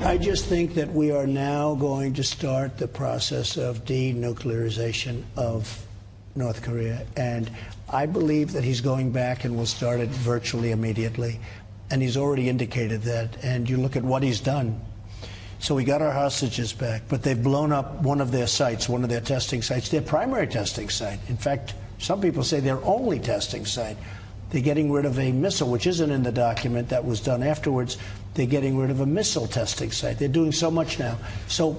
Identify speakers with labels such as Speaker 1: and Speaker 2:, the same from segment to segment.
Speaker 1: I just think that we are now going to start the process of denuclearization of North Korea. And I believe that he's going back and will start it virtually immediately. And he's already indicated that. And you look at what he's done. So we got our hostages back, but they've blown up one of their sites, one of their testing sites, their primary testing site. In fact, some people say their only testing site. They're getting rid of a missile, which isn't in the document that was done afterwards. They're getting rid of a missile testing site. They're doing so much now. So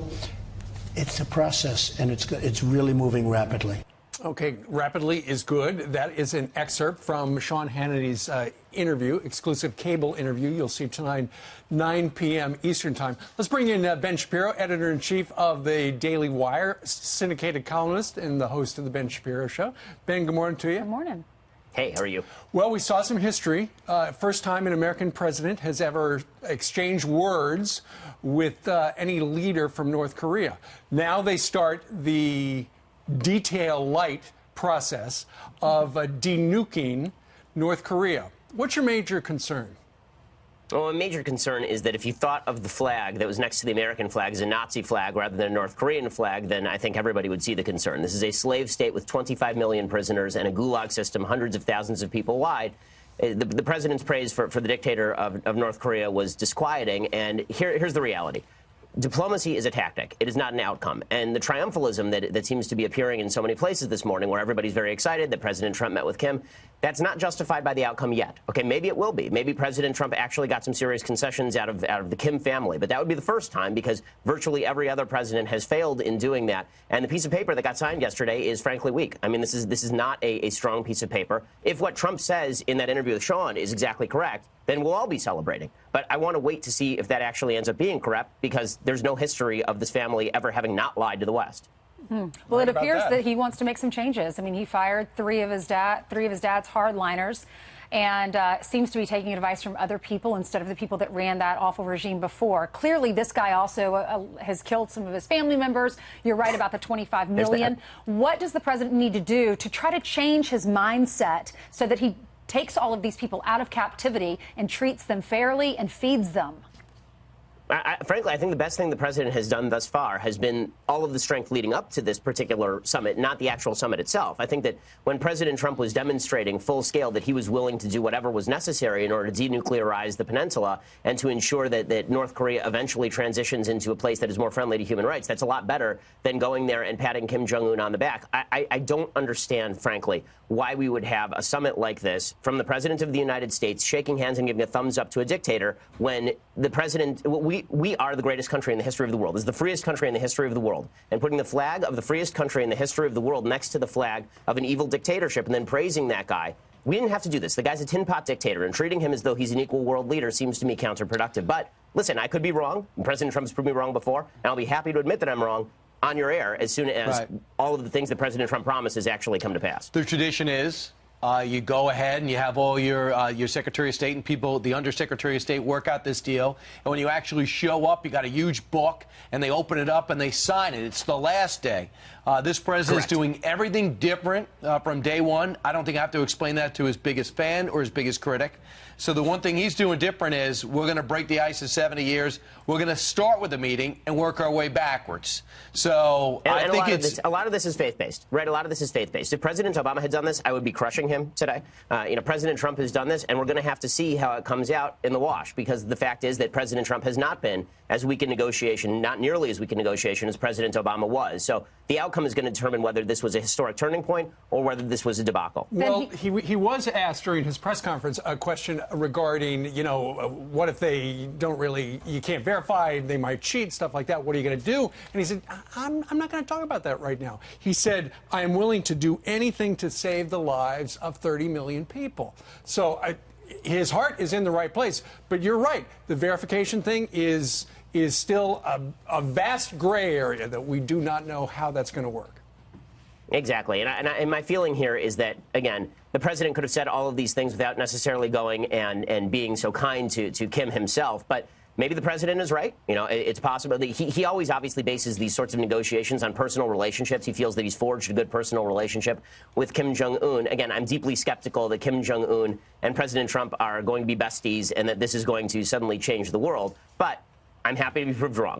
Speaker 1: it's a process, and it's really moving rapidly.
Speaker 2: Okay, rapidly is good. That is an excerpt from Sean Hannity's interview, exclusive cable interview. You'll see tonight, 9 p.m. Eastern Time. Let's bring in Ben Shapiro, editor-in-chief of the Daily Wire, syndicated columnist and the host of the Ben Shapiro Show. Ben, good morning to you.
Speaker 3: Good morning.
Speaker 4: Hey, how are you?
Speaker 2: Well, we saw some history. First time an American president has ever exchanged words with any leader from North Korea. Now they start the detail light process of denuking North Korea. What's your major concern?
Speaker 4: Well, a major concern is that if you thought of the flag that was next to the American flag as a Nazi flag rather than a North Korean flag, then I think everybody would see the concern. This is a slave state with 25 million prisoners and a gulag system, hundreds of thousands of people wide. The president's praise for the dictator of North Korea was disquieting, and here's the reality. Diplomacy is a tactic. It is not an outcome. And the triumphalism that seems to be appearing in so many places this morning, where everybody's very excited that President Trump met with Kim, that's not justified by the outcome yet. Okay, maybe it will be. Maybe President Trump actually got some serious concessions out of the Kim family. But that would be the first time, because virtually every other president has failed in doing that. And the piece of paper that got signed yesterday is frankly weak. I mean, this is not a strong piece of paper. If what Trump says in that interview with Sean is exactly correct, then we'll all be celebrating. But I want to wait to see if that actually ends up being correct, because there's no history of this family ever having not lied to the West.
Speaker 3: Well, it appears that he wants to make some changes. I mean, he fired three of his dad's hardliners, and seems to be taking advice from other people instead of the people that ran that awful regime before. Clearly, this guy also has killed some of his family members. You're right about the 25 million. What does the president need to do to try to change his mindset so that he takes all of these people out of captivity and treats them fairly and feeds them?
Speaker 4: Frankly, I think the best thing the president has done thus far has been all of the strength leading up to this particular summit, not the actual summit itself. I think that when President Trump was demonstrating full scale that he was willing to do whatever was necessary in order to denuclearize the peninsula and to ensure that North Korea eventually transitions into a place that is more friendly to human rights, that's a lot better than going there and patting Kim Jong-un on the back. I don't understand, frankly, why we would have a summit like this from the president of the United States shaking hands and giving a thumbs up to a dictator when the president, we are the greatest country in the history of the world. This is the freest country in the history of the world. And putting the flag of the freest country in the history of the world next to the flag of an evil dictatorship and then praising that guy, we didn't have to do this. The guy's a tin pot dictator, and treating him as though he's an equal world leader seems to me counterproductive. But listen, I could be wrong. President Trump's proved me wrong before, and I'll be happy to admit that I'm wrong on your air as soon as all of the things that President Trump promises actually come to pass.
Speaker 5: The tradition is you go ahead and you have all your Secretary of State and people, the Undersecretary of State, work out this deal. And when you actually show up, you got a huge book, and they open it up and they sign it. It's the last day. This president is doing everything different from day one. I don't think I have to explain that to his biggest fan or his biggest critic. So the one thing he's doing different is we're going to break the ice of 70 years. We're going to start with the meeting and work our way backwards. So I think
Speaker 4: a lot of this is faith-based, right? A lot of this is faith-based. If President Obama had done this, I would be crushing him today. President Trump has done this, and we're going to have to see how it comes out in the wash, because the fact is that President Trump has not been as weak in negotiation, not nearly as weak in negotiation as President Obama was. So the outcome is going to determine whether this was a historic turning point or whether this was a debacle.
Speaker 2: Well, he was asked during his press conference a question regarding, what if they don't really, you can't verify, they might cheat, stuff like that. What are you going to do? And he said, I'm not going to talk about that right now. He said, I am willing to do anything to save the lives of 30 million people. So his heart is in the right place. But you're right. The verification thing is still a vast gray area that we do not know how that's going to work.
Speaker 4: Exactly. And my feeling here is that, again, the president could have said all of these things without necessarily going and being so kind to Kim himself. But maybe the president is right. It's possible. He always obviously bases these sorts of negotiations on personal relationships. He feels that he's forged a good personal relationship with Kim Jong-un. Again, I'm deeply skeptical that Kim Jong-un and President Trump are going to be besties and that this is going to suddenly change the world. But I'm happy to be proved wrong.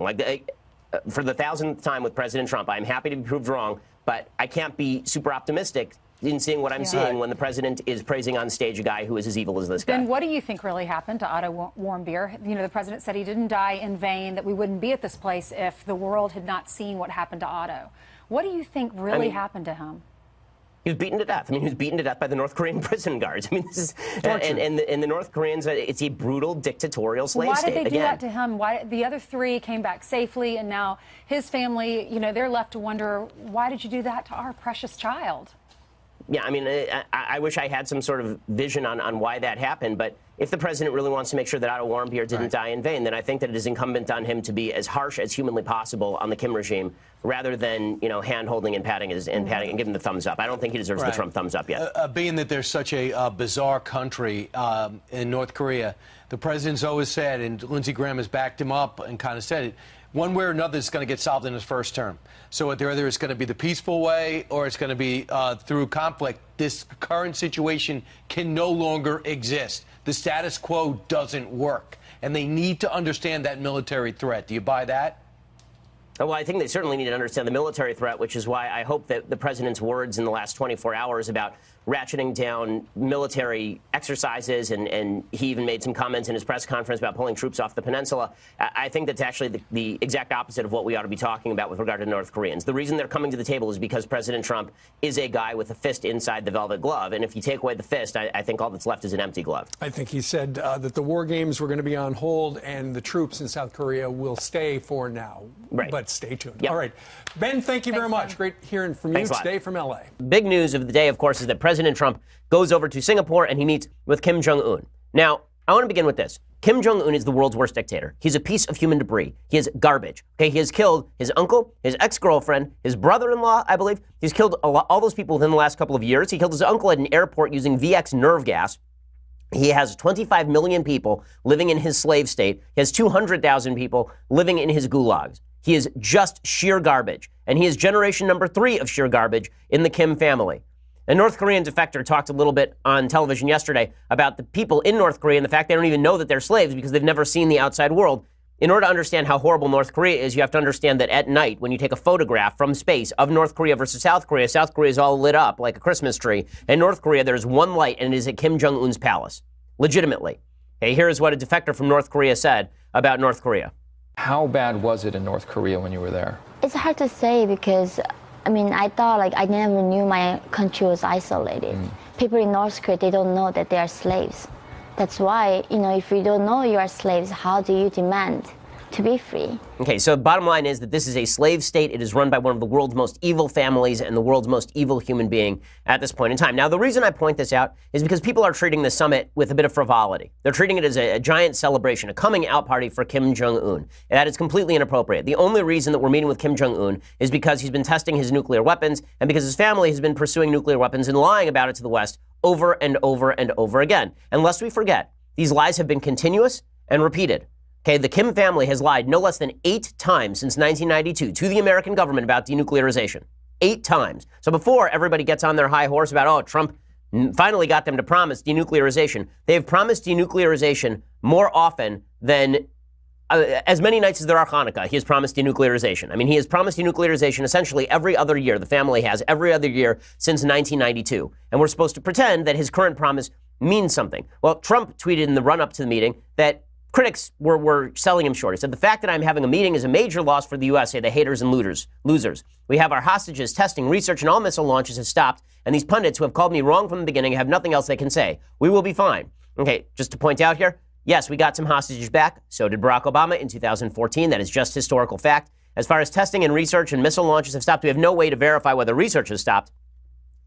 Speaker 4: For the 1,000th time with President Trump, I'm happy to be proved wrong, but I can't be super optimistic in seeing what I'm seeing when the president is praising on stage a guy who is as evil as this guy.
Speaker 3: Then what do you think really happened to Otto Warmbier? You know, the president said he didn't die in vain, that we wouldn't be at this place if the world had not seen what happened to Otto. What do you think really happened to him?
Speaker 4: He was beaten to death. I mean, he was beaten to death by the North Korean prison guards. I mean, this is, and the North Koreans, it's a brutal dictatorial slave state.
Speaker 3: Why did they do that to him? Why the other three came back safely, and now his family, you know, they're left to wonder, why did you do that to our precious child?
Speaker 4: Yeah, I mean, I wish I had some sort of vision on why that happened, but if the president really wants to make sure that Otto Warmbier didn't die in vain, then I think that it is incumbent on him to be as harsh as humanly possible on the Kim regime, rather than, you know, hand-holding and patting and giving him the thumbs up. I don't think he deserves the Trump thumbs up yet.
Speaker 5: Being that there's such a bizarre country in North Korea, the president's always said, and Lindsey Graham has backed him up and kind of said it, one way or another it's going to get solved in his first term. So either it's going to be the peaceful way or it's going to be through conflict. This current situation can no longer exist. The status quo doesn't work. And they need to understand that military threat. Do you buy that?
Speaker 4: Well, I think they certainly need to understand the military threat, which is why I hope that the president's words in the last 24 hours about ratcheting down military exercises, and he even made some comments in his press conference about pulling troops off the peninsula. I think that's actually the exact opposite of what we ought to be talking about with regard to North Koreans. The reason they're coming to the table is because President Trump is a guy with a fist inside the velvet glove. And if you take away the fist, I think all that's left is an empty glove.
Speaker 2: I think he said that the war games were going to be on hold and the troops in South Korea will stay for now.
Speaker 4: Right.
Speaker 2: But stay tuned.
Speaker 4: Yep.
Speaker 2: All right. Ben, thank you very much. Great hearing from you today from L.A.
Speaker 4: Big news of the day, of course, is that President Trump goes over to Singapore and he meets with Kim Jong-un. Now, I want to begin with this. Kim Jong-un is the world's worst dictator. He's a piece of human debris. He is garbage. Okay, he has killed his uncle, his ex-girlfriend, his brother-in-law, I believe. He's killed all those people within the last couple of years. He killed his uncle at an airport using VX nerve gas. He has 25 million people living in his slave state. He has 200,000 people living in his gulags. He is just sheer garbage. And he is generation number 3 of sheer garbage in the Kim family. A North Korean defector talked a little bit on television yesterday about the people in North Korea and the fact they don't even know that they're slaves because they've never seen the outside world. In order to understand how horrible North Korea is, you have to understand that at night, when you take a photograph from space of North Korea versus South Korea is all lit up like a Christmas tree. In North Korea, there's one light, and it is at Kim Jong-un's palace. Legitimately. Okay, here's what a defector from North Korea said about North Korea.
Speaker 6: How bad was it in North Korea when you were there?
Speaker 7: It's hard to say because, I mean, I thought I never knew my country was isolated. People in North Korea, they don't know that they are slaves. That's why, if you don't know you are slaves, how do you demand to be free?
Speaker 4: Okay, so the bottom line is that this is a slave state. It is run by one of the world's most evil families and the world's most evil human being at this point in time. Now, the reason I point this out is because people are treating the summit with a bit of frivolity. They're treating it as a giant celebration, a coming out party for Kim Jong-un. And that is completely inappropriate. The only reason that we're meeting with Kim Jong-un is because he's been testing his nuclear weapons and because his family has been pursuing nuclear weapons and lying about it to the West over and over and over again. And lest we forget, these lies have been continuous and repeated. Okay, the Kim family has lied no less than 8 times since 1992 to the American government about denuclearization. 8 times. So before everybody gets on their high horse about, Trump finally got them to promise denuclearization, they have promised denuclearization more often than as many nights as there are Hanukkah. He has promised denuclearization. I mean, he has promised denuclearization essentially every other year. The family has every other year since 1992. And we're supposed to pretend that his current promise means something. Well, Trump tweeted in the run-up to the meeting that critics were selling him short. He said, the fact that I'm having a meeting is a major loss for the U.S., say the haters and losers. We have our hostages, testing, research, and all missile launches have stopped, and these pundits who have called me wrong from the beginning have nothing else they can say. We will be fine. Okay, just to point out here, yes, we got some hostages back. So did Barack Obama in 2014. That is just historical fact. As far as testing and research and missile launches have stopped, we have no way to verify whether research has stopped.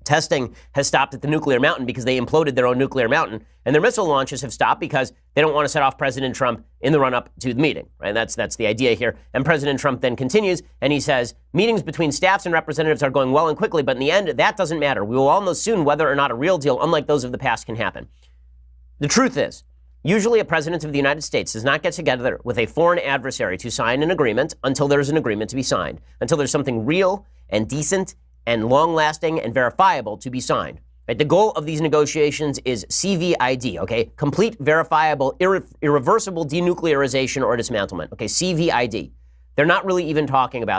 Speaker 4: Testing has stopped at the nuclear mountain because they imploded their own nuclear mountain, and their missile launches have stopped because they don't want to set off President Trump in the run-up to the meeting, right? That's the idea here. And President Trump then continues, and he says, meetings between staffs and representatives are going well and quickly, but in the end, that doesn't matter. We will all know soon whether or not a real deal, unlike those of the past, can happen. The truth is, usually a president of the United States does not get together with a foreign adversary to sign an agreement until there's an agreement to be signed, until there's something real and decent and long-lasting and verifiable to be signed. Right? The goal of these negotiations is CVID, okay? Complete, verifiable, irreversible denuclearization or dismantlement, okay? CVID. They're not really even talking about